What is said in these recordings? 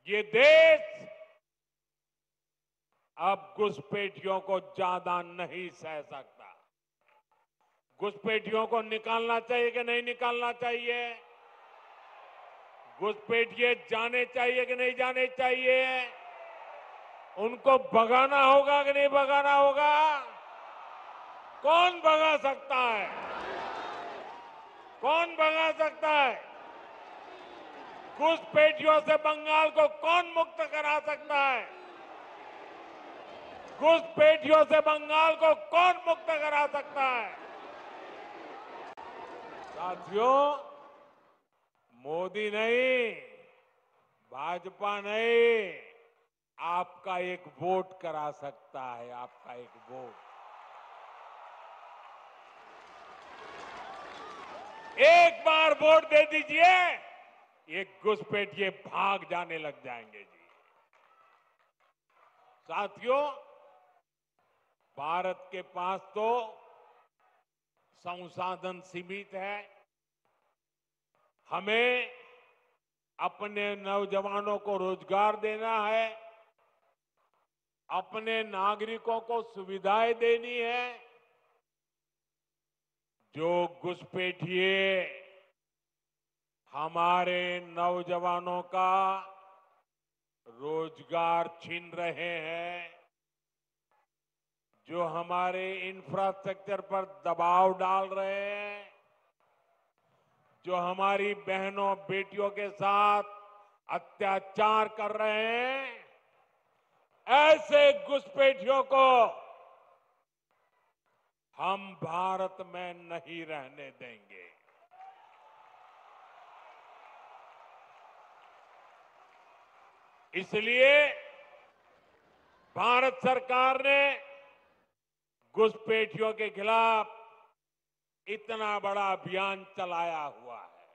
ये देश अब घुसपैठियों को ज्यादा नहीं सह सकता। घुसपैठियों को निकालना चाहिए कि नहीं निकालना चाहिए? घुसपैठिए जाने चाहिए कि नहीं जाने चाहिए? उनको भगाना होगा कि नहीं भगाना होगा? कौन भगा सकता है? कौन भगा सकता है? घुसपैठियों से बंगाल को कौन मुक्त करा सकता है? घुसपैठियों से बंगाल को कौन मुक्त करा सकता है? साथियों, मोदी नहीं, भाजपा नहीं, आपका एक वोट करा सकता है। आपका एक वोट, एक बार वोट दे दीजिए, ये घुसपैठिए भाग जाने लग जाएंगे जी। साथियों, भारत के पास तो संसाधन सीमित है। हमें अपने नौजवानों को रोजगार देना है, अपने नागरिकों को सुविधाएं देनी है। जो घुसपैठिए हमारे नौजवानों का रोजगार छीन रहे हैं, जो हमारे इंफ्रास्ट्रक्चर पर दबाव डाल रहे हैं, जो हमारी बहनों बेटियों के साथ अत्याचार कर रहे हैं, ऐसे घुसपैठियों को हम भारत में नहीं रहने देंगे। इसलिए भारत सरकार ने घुसपैठियों के खिलाफ इतना बड़ा अभियान चलाया हुआ है।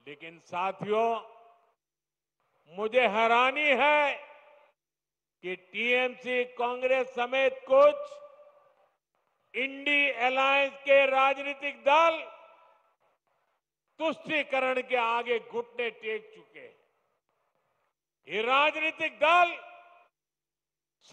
लेकिन साथियों, मुझे हैरानी है कि टीएमसी, कांग्रेस समेत कुछ इंडी अलायंस के राजनीतिक दल तुष्टीकरण के आगे घुटने टेक चुके हैं। ये राजनीतिक दल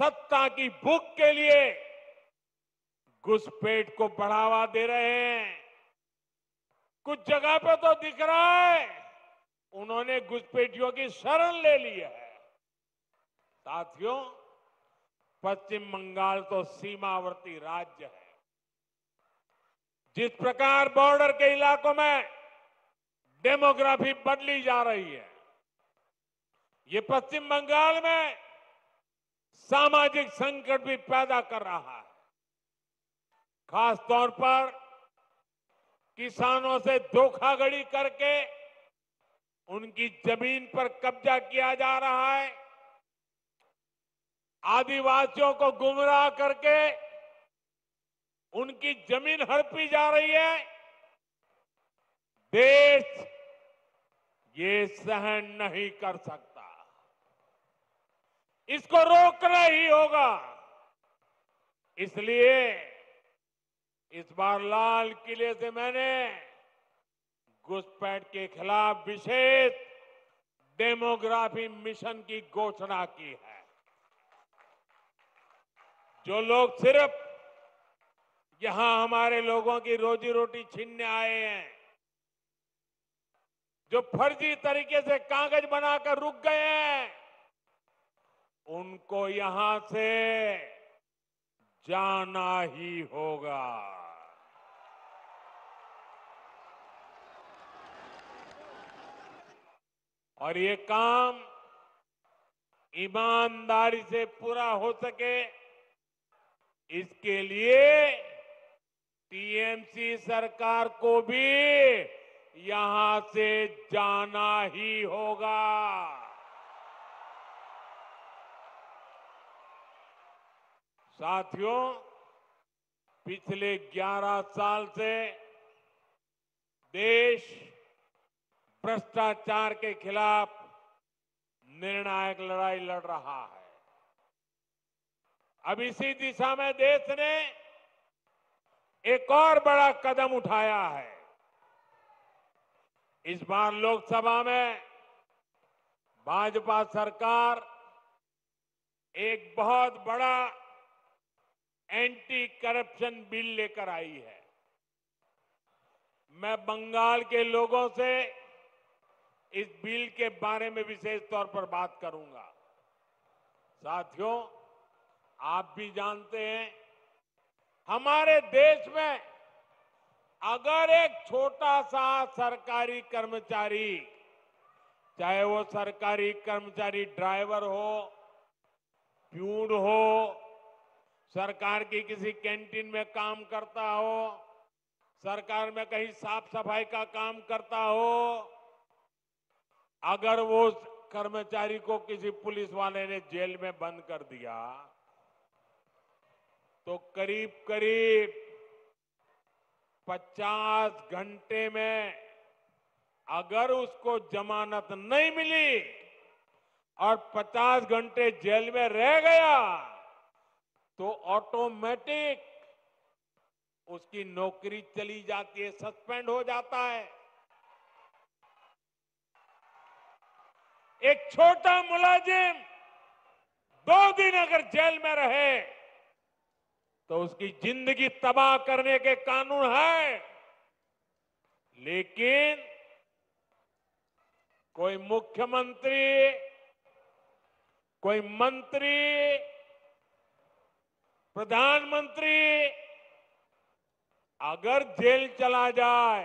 सत्ता की भूख के लिए घुसपैठ को बढ़ावा दे रहे हैं। कुछ जगह पे तो दिख रहा है उन्होंने घुसपैठियों की शरण ले ली है। साथियों, पश्चिम बंगाल तो सीमावर्ती राज्य है। जिस प्रकार बॉर्डर के इलाकों में डेमोग्राफी बदली जा रही है, ये पश्चिम बंगाल में सामाजिक संकट भी पैदा कर रहा है। खास तौर पर किसानों से धोखाधड़ी करके उनकी जमीन पर कब्जा किया जा रहा है। आदिवासियों को गुमराह करके उनकी जमीन हड़पी जा रही है। देश ये सहन नहीं कर सकता। इसको रोकना ही होगा। इसलिए इस बार लाल किले से मैंने घुसपैठ के खिलाफ विशेष डेमोग्राफी मिशन की घोषणा की है। जो लोग सिर्फ यहां हमारे लोगों की रोजी रोटी छीनने आए हैं, जो फर्जी तरीके से कागज बनाकर रुक गए हैं, उनको यहां से जाना ही होगा। और ये काम ईमानदारी से पूरा हो सके, इसके लिए टीएमसी सरकार को भी यहां से जाना ही होगा। साथियों, पिछले 11 साल से देश भ्रष्टाचार के खिलाफ निर्णायक लड़ाई लड़ रहा है। अब इसी दिशा में देश ने एक और बड़ा कदम उठाया है। इस बार लोकसभा में भाजपा सरकार एक बहुत बड़ा एंटी करप्शन बिल लेकर आई है। मैं बंगाल के लोगों से इस बिल के बारे में विशेष तौर पर बात करूंगा। साथियों, आप भी जानते हैं, हमारे देश में अगर एक छोटा सा सरकारी कर्मचारी, चाहे वो सरकारी कर्मचारी ड्राइवर हो, प्यून हो, सरकार की किसी कैंटीन में काम करता हो, सरकार में कहीं साफ सफाई का काम करता हो, अगर वो कर्मचारी को किसी पुलिस वाले ने जेल में बंद कर दिया तो करीब करीब 50 घंटे में अगर उसको जमानत नहीं मिली और 50 घंटे जेल में रह गया तो ऑटोमेटिक उसकी नौकरी चली जाती है, सस्पेंड हो जाता है। एक छोटा मुलाजिम 2 दिन अगर जेल में रहे तो उसकी जिंदगी तबाह करने के कानून है, लेकिन कोई मुख्यमंत्री, कोई मंत्री, प्रधानमंत्री अगर जेल चला जाए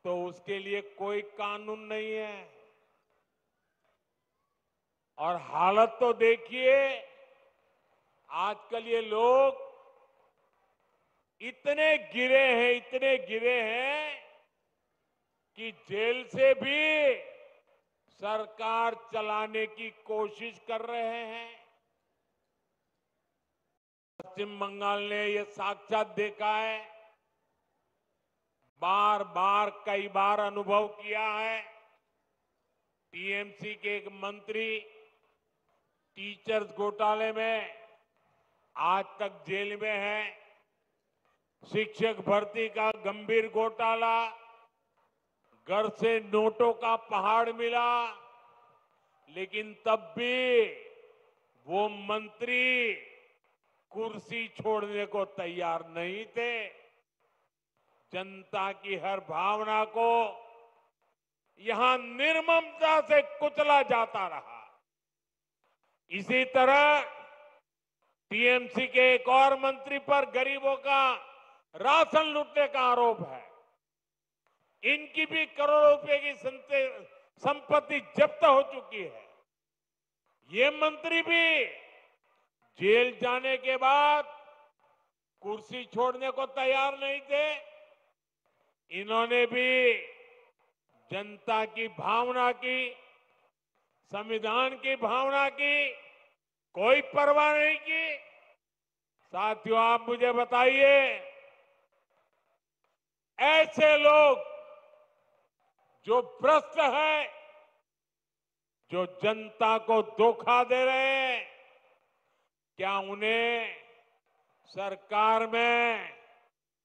तो उसके लिए कोई कानून नहीं है। और हालत तो देखिए, आजकल ये लोग इतने गिरे हैं कि जेल से भी सरकार चलाने की कोशिश कर रहे हैं। पश्चिम बंगाल ने ये साक्षात देखा है, बार बार कई बार अनुभव किया है। टीएमसी के एक मंत्री टीचर्स घोटाले में आज तक जेल में है। शिक्षक भर्ती का गंभीर घोटाला, घर से नोटों का पहाड़ मिला, लेकिन तब भी वो मंत्री कुर्सी छोड़ने को तैयार नहीं थे। जनता की हर भावना को यहां निर्ममता से कुचला जाता रहा। इसी तरह टीएमसी के एक और मंत्री पर गरीबों का राशन लूटने का आरोप है। इनकी भी करोड़ों रुपए की संपत्ति जब्त हो चुकी है। ये मंत्री भी जेल जाने के बाद कुर्सी छोड़ने को तैयार नहीं थे। इन्होंने भी जनता की भावना की, संविधान की भावना की कोई परवाह नहीं की। साथियों, आप मुझे बताइए, ऐसे लोग जो भ्रष्ट है, जो जनता को धोखा दे रहे हैं, क्या उन्हें सरकार में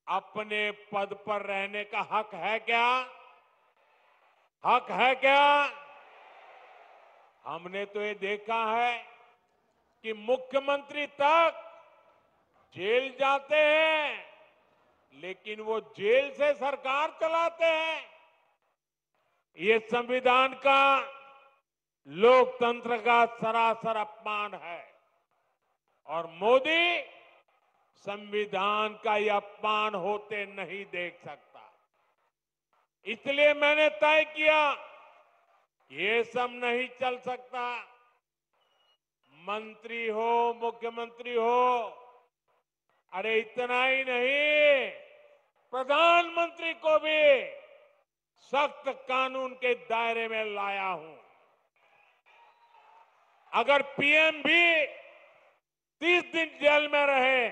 अपने पद पर रहने का हक है क्या? हक है क्या? हमने तो ये देखा है कि मुख्यमंत्री तक जेल जाते हैं, लेकिन वो जेल से सरकार चलाते हैं। ये संविधान का, लोकतंत्र का सरासर अपमान है और मोदी संविधान का यह अपमान होते नहीं देख सकता। इसलिए मैंने तय किया, ये सब नहीं चल सकता। मंत्री हो, मुख्यमंत्री हो, अरे इतना ही नहीं, प्रधानमंत्री को भी सख्त कानून के दायरे में लाया हूं। अगर पीएम भी 30 दिन जेल में रहे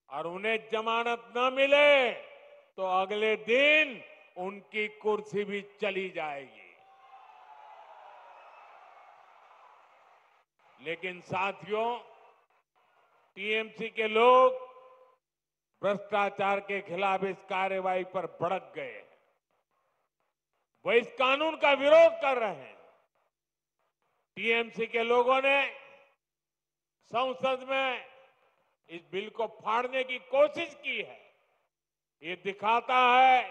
और उन्हें जमानत न मिले तो अगले दिन उनकी कुर्सी भी चली जाएगी। लेकिन साथियों, टीएमसी के लोग भ्रष्टाचार के खिलाफ इस कार्रवाई पर भड़क गए। वो इस कानून का विरोध कर रहे हैं। टीएमसी के लोगों ने संसद में इस बिल को फाड़ने की कोशिश की है। ये दिखाता है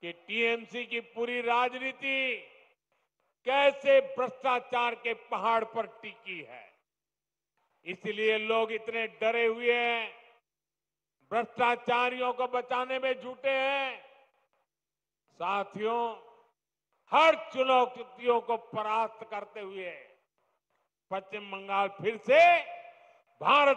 कि टीएमसी की पूरी राजनीति कैसे भ्रष्टाचार के पहाड़ पर टिकी है। इसलिए लोग इतने डरे हुए हैं, भ्रष्टाचारियों को बचाने में जुटे हैं। साथियों, हर चुनौतियों को परास्त करते हुए पश्चिम बंगाल फिर से भारत